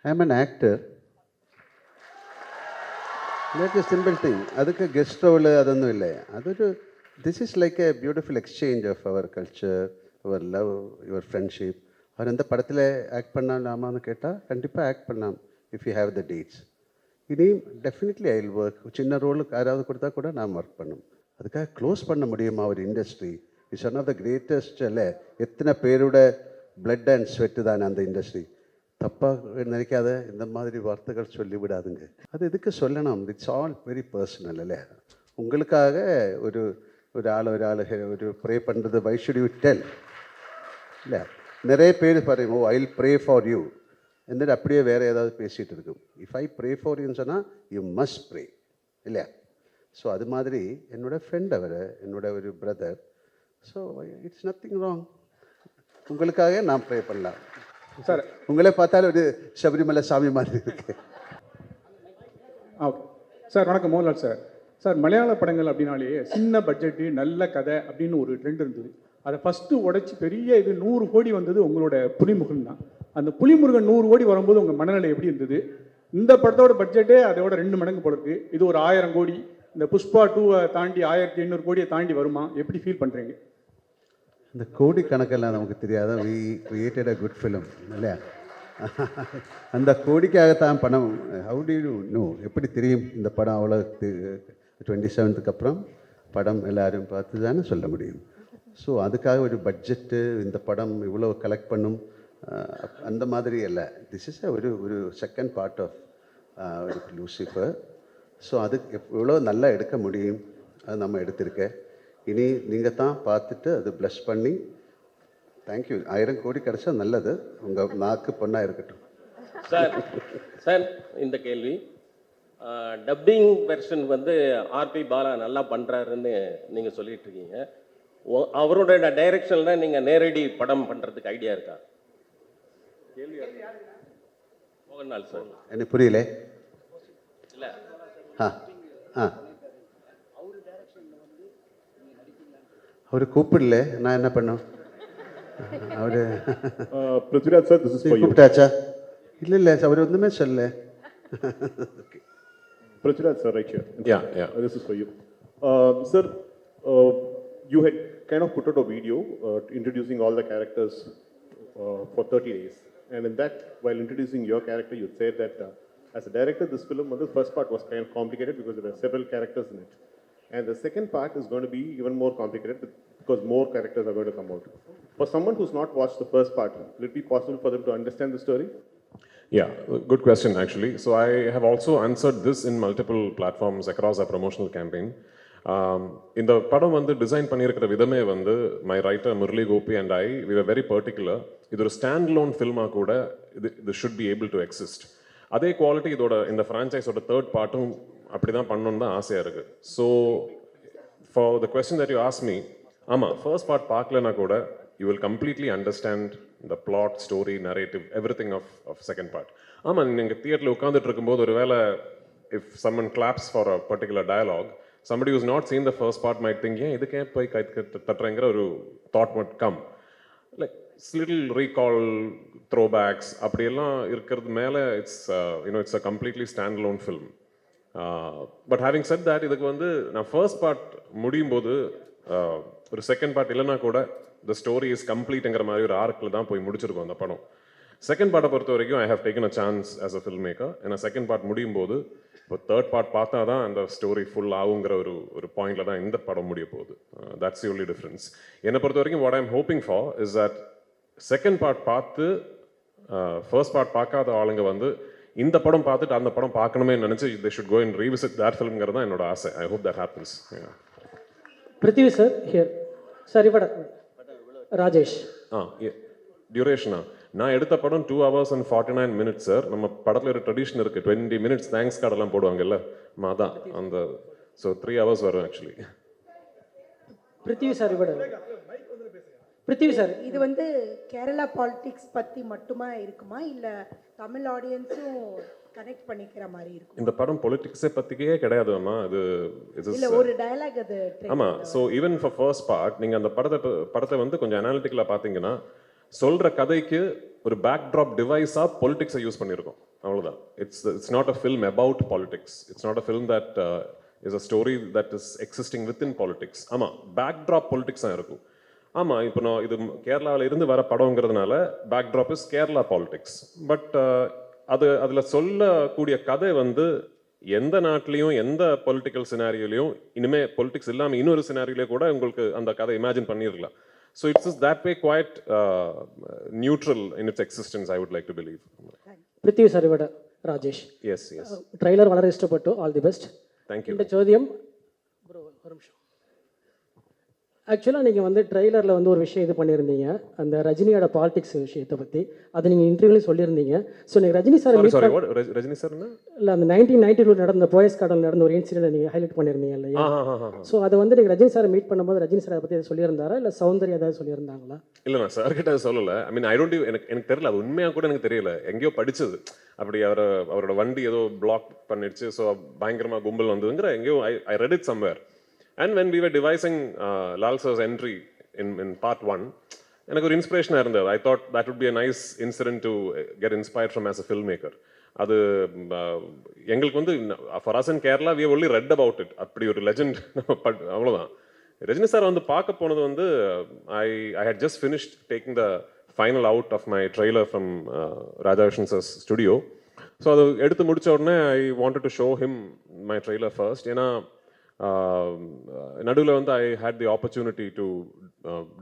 I am an actor. Let simple thing. அதுக்கு guest role അതൊന്നും ഇല്ലേ. അതൊരു this is like a beautiful exchange of our culture, our love, your friendship. அவர் எந்த படத்தில் act பண்ணலாமான்னு கேட்டால் கண்டிப்பாக ஆக்ட் பண்ணலாம் if you have the dates. இனியும் டெஃபினெட்லி ஐ வில் ஒர்க். சின்ன ரோலுக்கு யாராவது கொடுத்தா கூட நான் ஒர்க் பண்ணும். அதுக்காக க்ளோஸ் பண்ண முடியுமா ஒரு industry? It's one of the greatest. அல்ல, எத்தனை பேரோட பிளட் அண்ட் ஸ்வெட்டு தானே அந்த இண்டஸ்ட்ரி. தப்பாக நினைக்காத, இந்த மாதிரி வார்த்தைகள் சொல்லிவிடாதுங்க. அது எதுக்கு சொல்லணும்? It's all very personal. இல்லை, உங்களுக்காக ஒரு ஒரு ப்ரே பண்ணுறது வை ஷுட் யூ டெல்? இல்லை, நிறைய பேர் பாருங்க, oh I will pray for you എന്നിട്ട് அப்படியே வேறு ஏதாவது பேசிகிட்டு இருக்கும். இஃப் ஐ ப்ரே ஃபார் யூன்னு சொன்னால் யூ மஸ்ட் ப்ரே, இல்லையா? ஸோ அது மாதிரி என்னோடய ஃப்ரெண்ட் அவர், என்னோட ஒரு brother. So it's nothing wrong. உங்களுக்காக நான் ப்ரே பண்ணலாம் சார். உங்களே பார்த்தாலும் ஒரு சபரிமலை சாமி மாதிரி இருக்கு. ஓகே சார், வணக்கம். மோகன்லால் சார். சார், மலையாள படங்கள் அப்படின்னாலே சின்ன பட்ஜெட்டு நல்ல கதை அப்படின்னு ஒரு ட்ரெண்ட் இருந்தது. அதை ஃபஸ்ட்டு உடைச்சி பெரிய இது 100 கோடி வந்தது உங்களோட புலிமுருகன் தான். அந்த புலிமுருகன் 100 கோடி வரும்போது உங்கள் மனநிலை எப்படி இருந்தது? இந்த படத்தோட பட்ஜெட்டே அதோட 2 மடங்கு போல இருக்கு. இது ஒரு 1000 கோடி. இந்த புஷ்பா 2 தாண்டி 1500 கோடியை தாண்டி வருமா? எப்படி ஃபீல் பண்ணுறீங்க? இந்த கோடி கணக்கெல்லாம் நமக்கு தெரியாத. We created a good film, இல்லையா? அந்த கோடிக்காகத்தான் பணம். How do you know? எப்படி தெரியும் இந்த படம் அவ்வளோ 27க்கு அப்புறம் படம் எல்லோரும் பார்த்து தானே சொல்ல முடியும். ஸோ அதுக்காக ஒரு பட்ஜெட்டு, இந்த படம் இவ்வளோ கலெக்ட் பண்ணும், அந்த மாதிரி இல்லை. திஸ் இஸ் ஒரு செகண்ட் பார்ட் ஆஃப் ஒரு லூசிஃபர். ஸோ அது எவ்வளோ நல்லா எடுக்க முடியும் அது நம்ம எடுத்திருக்கேன். இனி நீங்கள் தான் பார்த்துட்டு அது ப்ளஷ் பண்ணி தேங்க்யூ. 1000 கோடி கிடச்சா நல்லது. உங்கள் நாக்கு பொண்ணாக இருக்கட்டும். சார், இந்த கேள்வி டப்பிங் வெர்ஷன் வந்து ஆர்பி பாலா நல்லா பண்ணுறாருன்னு நீங்கள் சொல்லிட்டு இருக்கீங்க. அவரோட டைரக்ஷனில் நீங்கள் நேரடி படம் பண்ணுறதுக்கு ஐடியா இருக்கா? கேள்வி மோகன்லால் சார். எனக்கு புரியல. இல்லை, அவர் கூப்பிடல, நான் என்ன பண்ணோம்? அவர் Prithviraj sir, this is for you. கூப்பிட்டாச்சா? இல்லை அவர் ஒன்றுமே சொல்லல. Prithviraj sir, right here. Yeah. This is for you. Sir, you had kind of put out a video introducing all the characters for 30 days. And in that, while introducing your character, you said that as a director, this film, the first part was kind of complicated because there are several characters in it. And the second part is going to be even more complicated because more characters are going to come out. For someone who's not watched the first part, will it be possible for them to understand the story? Yeah, good question actually. So I have also answered this in multiple platforms across our promotional campaign. இந்த படம் வந்து design பண்ணியிருக்கிற விதமே வந்து my writer Murali Gopi and we were very particular. இது ஒரு stand loan ஃபில்மாக கூட இது should be able to exist. அதே குவாலிட்டி இதோட இந்த ஃப்ரான்ச்சைஸோட தேர்ட் பார்ட்டும் அப்படி தான் பண்ணணுன்னு தான் ஆசையாக இருக்குது. So for the question that you ask me, ஆமாம், ஃபர்ஸ்ட் பார்ட் பார்க்கலனா கூட you will completely understand the plot, story, narrative, everything of second part. ஆமாம், நீங்கள் தியேட்டரில் உட்காந்துட்டு இருக்கும்போது ஒரு வேளை if someone claps for a particular dialogue, somebody who's not seen the first part might think, ஏன் இதுக்கே போய் கை தட்டுறங்கிற ஒரு thought might come. Like little recall, throwbacks அப்படியெல்லாம் இருக்கிறது மேலே it's a completely standalone film. But having said that, இதுக்கு வந்து நான் ஃபர்ஸ்ட் பார்ட் முடியும் போது ஒரு செகண்ட் பார்ட் இல்லைனா கூட the story is complete-ங்கிற மாதிரி ஒரு ஆர்க்கில் தான் போய் முடிச்சிருக்கோம் அந்த படம். செகண்ட் பார்ட்டை பொறுத்த வரைக்கும் I have taken a chance as a film maker. ஏன்னா செகண்ட் பார்ட் முடியும் போது இப்போ தேர்ட் பார்ட் பார்த்தா தான் அந்த ஸ்டோரி ஃபுல் ஆகுங்கிற ஒரு பாயிண்டில் தான் இந்த படம் முடிய போகுது. That's the only difference. என்னை பொறுத்த வரைக்கும் what I am hoping for is that second part பார்த்து ஃபர்ஸ்ட் பார்ட் பார்க்காத ஆளுங்க வந்து இந்த படம் பார்த்துட்டு அந்த படம் பார்க்கணுமே நினச்சி they should go and revisit that film-ங்கிறது தான் என்னோட ஆசை. I hope that happens. Prithvi sir here. Sir இவட ராஜேஷ். டியூரேஷனா? நான் எடுத்த படம் 2 hours and 49 minutes சார். நம்ம படத்தில் ஒரு ட்ரெடிஷன் இருக்குது, 20 minutes தேங்க்ஸ் கார்டெல்லாம் போடுவாங்கல்ல, அதான் அந்த. ஸோ 3 hours வரும் ஆக்சுவலி. பிருத்திவி சார் இவட. பிருத்திவி சார், இது வந்து கேரளா பாலிடிக்ஸ் பற்றி மட்டுமா இருக்குமா இல்லை தமிழ் ஆடியன்ஸும் கனெக்ட் பண்ணிக்கிற மாதிரி இருக்கும்? இந்த படம் பொலிட்டிக்ஸை பற்றிக்கே கிடையாதுமா. அது இல்லை, ஒரு டயலாக் அது. ஆமாம். So even for first part நீங்கள் அந்த படத்தை வந்து கொஞ்சம் அனாலிட்டிக்கலாக பார்த்தீங்கன்னா சொல்கிற கதைக்கு ஒரு பேக்ட்ராப் டிவைஸாக பொலிட்டிக்ஸை யூஸ் பண்ணியிருக்கோம், அவ்வளோதான். It's not a film about politics. It's not a film that is a story that is existing within politics. ஆமாம், பேக்ட்ராப் பொலிட்டிக்ஸ் தான் இருக்கும். ஆமாம், இப்போ நான் இது கேரளாவில் இருந்து வர படங்கிறதுனால backdrop is Kerala politics. But அதில் சொல்லக்கூடிய கதை வந்து எந்த நாட்டிலையும் எந்த பொலிட்டிக்கல் சினாரியோலையும் இனிமேல் பொலிட்டிக்ஸ் இல்லாமல் இன்னொரு சினாரியோலேயே கூட உங்களுக்கு அந்த கதை இமேஜின் பண்ணிடலாம். So it's is that way quite neutral in its existence, I would like to believe. Prithvi sir இவட ராஜேஷ். எஸ் எஸ், ట్రైలర్ വളരെ ഇഷ്ടപ്പെട്ടു. All the best. தேங்க்யூ. இந்த ചോദ്യം ப்ரோ ஒரு நிமிஷம். ஆக்சுவலாக நீங்கள் வந்து ட்ரெய்லரில் வந்து ஒரு விஷயம் இது பண்ணியிருந்தீங்க, அந்த ரஜினியோட பாலிடிக்ஸ் விஷயத்தை பற்றி. அது நீங்கள் இன்டர்வியூலையும் சொல்லியிருந்தீங்க. ஸோ நீங்கள் ரஜினி சார் சாரி, ரஜினி சார்னா இல்லை, அந்த 1992 நடந்த போயஸ் கார்டன் நடந்த ஒரு இன்சிடென்ட் நீங்கள் ஹைலைட் பண்ணியிருந்தீங்க இல்லையா? ஸோ அதை வந்து நீங்கள் ரஜினி சாரை மீட் பண்ணும்போது ரஜினி சாரை பற்றி அதை சொல்லியிருந்தாரா, இல்லை சௌந்தர்யா ஏதாவது சொல்லியிருந்தாங்களா? இல்லை, நான் சார்கிட்ட சொல்லலை. ஐ மீன், ஐ டோன்ட் எனக்கு தெரியல, அது உண்மையாக கூட எனக்கு தெரியல. எங்கேயோ படிச்சது அப்படி அவரோட வண்டி ஏதோ பிளாக் பண்ணிடுச்சு, ஸோ பயங்கரமாக கும்பல் வந்ததுங்கிற எங்கேயோ I read it somewhere. And when we were devising Lal sir's entry in part 1, எனக்கு ஒரு இன்ஸ்பிரேஷனாக இருந்தது. I thought that would be a nice incident to get inspired from as a filmmaker. அது எங்களுக்கு வந்து for us in Kerala we have only read about it. அப்படி ஒரு legend அவ்வளோதான். ரஜினி சார் வந்து பார்க்க போனது வந்து I had just finished taking the final out of my trailer from Radhakrishnan sir's studio. So அது எடுத்து முடிச்ச உடனே I wanted to show him my trailer first. ஏன்னா நடுவில் வந்து I had the opportunity to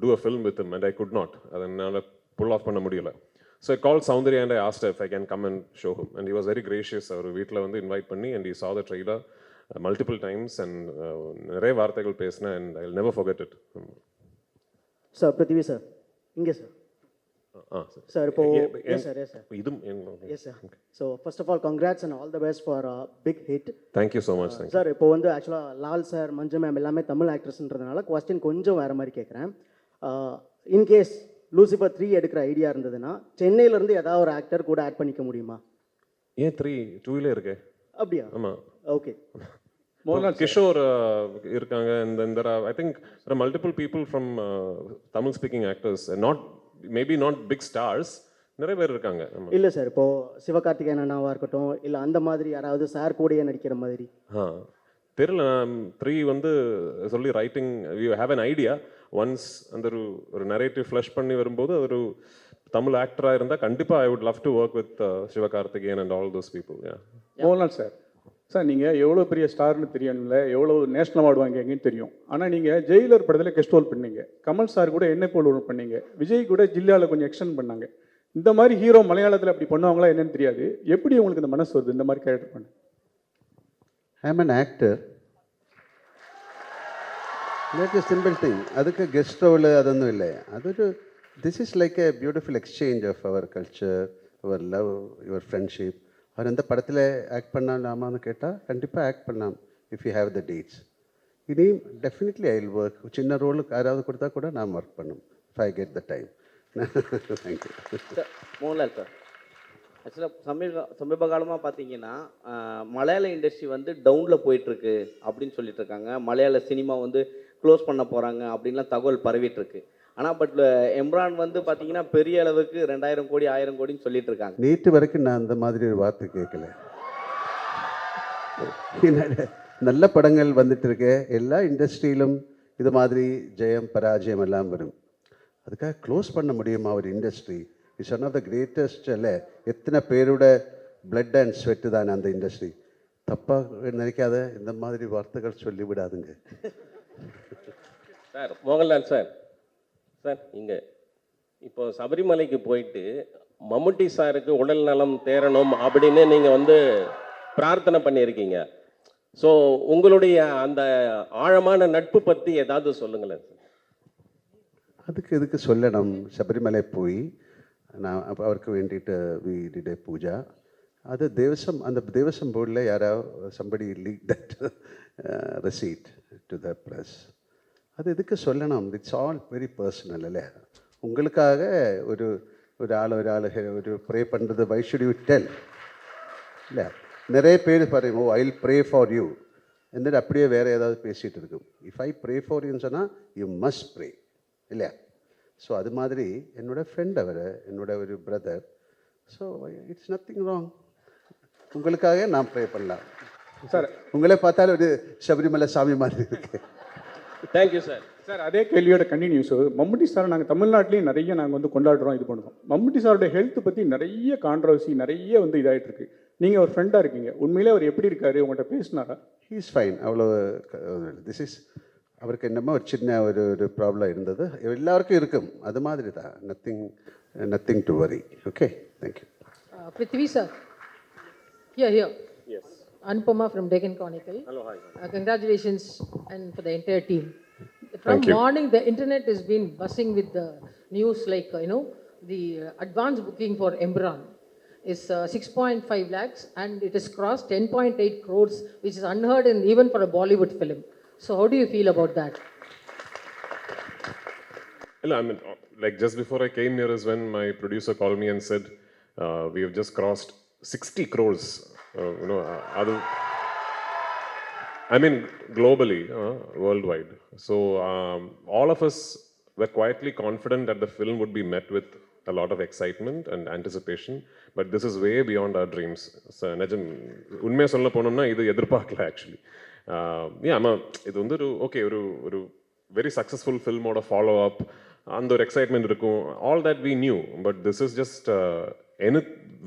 do a film with him and I could not, அதை என்னால் pull off பண்ண முடியல. So I call Soundarya and I asked if I can come and show him and he was very gracious. அவர் வீட்டில் வந்து invite பண்ணி and he saw the trailer multiple times and நிறைய வார்த்தைகள் பேசினேன் and I'll never forget it. Sir Prithvi sir இங்கே sir. Sir இப்போ yes sir so first of all congrats and all the best for big hit. Thank you so much. Sir இப்போ வந்து ஆக்சுவலாக Lal sir, மஞ்சு ma'am எல்லாமே Tamil ஆக்ட்ரஸ்ன்றதுனால question கொஞ்சம் வேறு மாதிரி கேட்குறேன். இன்கேஸ் லூசிஃபர் 3 எடுக்கிற ஐடியா இருந்ததுன்னா சென்னையிலேருந்து ஏதாவது ஒரு ஆக்டர் கூட ஆட் பண்ணிக்க முடியுமா? ஏன் 2 இருக்கு? அப்படியா? ஆமாம், ஓகே. கிஷோர் இருக்காங்க. இந்த I think there are multiple people from Tamil speaking actors, maybe not big stars, நிறைய பேர் இருக்காங்க. இல்லை சார், இப்போ சிவகார்த்திகேயன் அண்ணாவாக இருக்கட்டும், இல்லை அந்த மாதிரி யாராவது சார் கூடயே நடிக்கிற மாதிரி. தெரியல. 3 வந்து சொல்லி writing we have an idea. Once அந்த ஒரு நரேட்டிவ் ஃப்ளஷ் பண்ணி வரும்போது ஒரு தமிழ் ஆக்டராக இருந்தால் கண்டிப்பாக I would love to work with Sivakarthikeyan and all those people. Mohanlal sir, sir நீங்கள் எவ்வளோ பெரிய ஸ்டார்னு தெரியணும்ல, எவ்வளோ நேஷனல் அவார்டு வாங்கிங்கன்னு தெரியும். ஆனால் நீங்கள் ஜெயிலர் படத்தில் கெஸ்ட் ரோல் பண்ணீங்க, கமல் சார் கூட என்ன போல் ரோல் பண்ணீங்க, விஜய் கூட ஜில்லாவில் கொஞ்சம் எக்ஸ்டெண்ட் பண்ணாங்க. இந்த மாதிரி ஹீரோ மலையாளத்தில் அப்படி பண்ணுவாங்களா என்னன்னு தெரியாது. எப்படி உங்களுக்கு இந்த மனசு வருது இந்த மாதிரி கேரக்டர் பண்ண? ஐ ஆம் an actor. That is simple thing. அதுக்கு கெஸ்ட் ரோல் அதொന്നും இல்லை. அതൊരു this is like a beautiful exchange of our culture, our love, your friendship. அவர் எந்த படத்தில் ஆக்ட் பண்ணலாமான்னு கேட்டால் கண்டிப்பாக ஆக்ட் பண்ணலாம் if you have the dates. இனியும் டெஃபினெட்லி ஐ வில் ஒர்க். சின்ன ரோலுக்கு யாராவது கொடுத்தா கூட நான் ஒர்க் பண்ணும் if I get the time. Thank you. Mohanlal sir, ஆக்சுவலாக சமீப காலமாக பார்த்தீங்கன்னா மலையாள இண்டஸ்ட்ரி வந்து டவுனில் போயிட்டுருக்கு அப்படின்னு சொல்லிட்டு இருக்காங்க. மலையாள சினிமா வந்து க்ளோஸ் பண்ண போகிறாங்க அப்படின்லாம் தகவல் பரவிட்டுருக்கு. ஆனால் பட் எம்ரான் வந்து பார்த்தீங்கன்னா பெரிய அளவுக்கு 2000 கோடி 1000 கோடின்னு சொல்லிட்டு இருக்காங்க. நேற்று வரைக்கும் நான் அந்த மாதிரி ஒரு வார்த்தை கேட்கல. நல்ல படங்கள் வந்துட்டு இருக்கு. எல்லா இண்டஸ்ட்ரியிலும் இது மாதிரி ஜெயம் பராஜயம் எல்லாம் வரும். அதுக்காக க்ளோஸ் பண்ண முடியுமா ஒரு industry? It's one of the greatest. இல்லை, எத்தனை பேரோட பிளட் அண்ட் ஸ்வெட்டு தானே அந்த இண்டஸ்ட்ரி. தப்பாக நினைக்காத இந்த மாதிரி வார்த்தைகள் சொல்லிவிடாதுங்க. சார் மோகன்லால் சார், சார் இங்கே இப்போ சபரிமலைக்கு போயிட்டு மம்முட்டி சாருக்கு உடல் நலம் தேரணும் அப்படின்னு நீங்கள் வந்து பிரார்த்தனை பண்ணியிருக்கீங்க. ஸோ உங்களுடைய அந்த ஆழமான நட்பு பற்றி ஏதாவது சொல்லுங்களேன் சார். அதுக்கு எதுக்கு சொல்லணும்? சபரிமலை போய் நான் அவருக்கு வேண்டிட்டு வி டிட் ஏ பூஜா. அது தேவசம், அந்த தேவசம் போர்டில் யாராவது somebody leak that receipt to the press. அது எதுக்கு சொல்லணும்? It's all very personal. இல்லை, உங்களுக்காக ஒரு ஒரு ப்ரே பண்ணுறது வை ஷுட் யூ டெல்? இல்லை, நிறைய பேர் பாருங்க, oh I will pray for you എന്നിട്ട് அப்படியே வேறு ஏதாவது பேசிகிட்டு இருக்கும். இஃப் ஐ ப்ரே ஃபார் யூன்னு சொன்னால் யூ மஸ்ட் ப்ரே இல்லையா? ஸோ அது மாதிரி என்னோட ஃப்ரெண்ட் அவர், என்னோட ஒரு brother. So it's nothing wrong. உங்களுக்காக நான் ப்ரே பண்ணலாம் சார். உங்களே பார்த்தாலும் ஒரு சபரிமலை சாமி மாதிரி இருக்கு. Thank you sir. சார் அதே கேள்வியோட கண்டினியூஸ். மம்முட்டி சார் நாங்கள் தமிழ்நாட்டிலையும் நிறைய நாங்கள் வந்து கொண்டாடுறோம், இது பண்ணுறோம். மம்முட்டி சாரோட ஹெல்த் பற்றி நிறைய கான்ட்ரவர்சி, நிறைய வந்து இதாகிட்டு இருக்கு. நீங்கள் ஒரு ஃப்ரெண்டாக இருக்கீங்க, உண்மையிலே அவர் எப்படி இருக்காரு, உங்கள்கிட்ட பேசினாரா? He is fine. அவ்வளோ திஸ் இஸ் அவருக்கு என்னமோ ஒரு சின்ன ஒரு ப்ராப்ளம் இருந்தது, எல்லாருக்கும் இருக்கும், அது மாதிரி தான். Nothing to worry. Okay, thank you. Prithvi sir. Here. Yes. Anupama from Deccan Chronicle. Hello, hi. Congratulations and for the entire team. From Thank you. morning, the internet has been buzzing with the news like, the advance booking for Embran is 6.5 lakhs and it has crossed 10.8 crores, which is unheard in even for a Bollywood film. So how do you feel about that? I mean, like just before I came here is when my producer called me and said, we have just crossed 60 crores. I mean, globally, worldwide. So all of us were quietly confident that the film would be met with a lot of excitement and anticipation, but this is way beyond our dreams. So, உண்மையாக சொல்ல போனோம்னா இது எதிர்பார்க்கல actually. ஆமாம், இது வந்து ஒரு very successful ஃபில்மோட ஃபாலோ அப், அந்த ஒரு எக்ஸைட்மெண்ட் இருக்கும். All that we knew, but this is just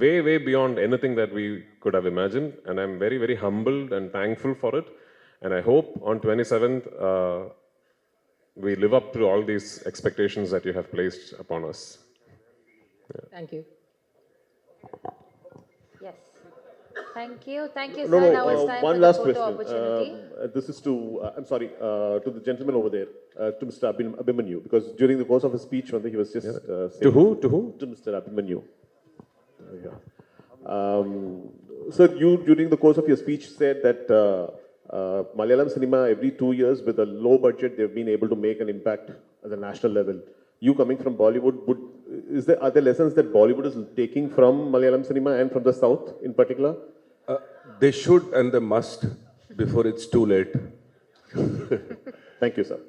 way beyond anything that we could have imagined, and I'm very, very humbled and thankful for it. And I hope on 27th, we live up to all these expectations that you have placed upon us. Yeah. Thank you. Yes. Thank you, sir. No, Now it's time one for the last photo question. opportunity. This is to, I'm sorry, to the gentleman over there, to Mr. Abhimanyu, because during the course of his speech, he was just saying, To who? To Mr. Abhimanyu. Yeah. Sir, you during the course of your speech said that Malayalam cinema every 2 years with a low budget they've been able to make an impact at the national level. You coming from Bollywood, are there lessons that Bollywood is taking from Malayalam cinema and from the South in particular? They should and they must before it's too late. Thank you, sir.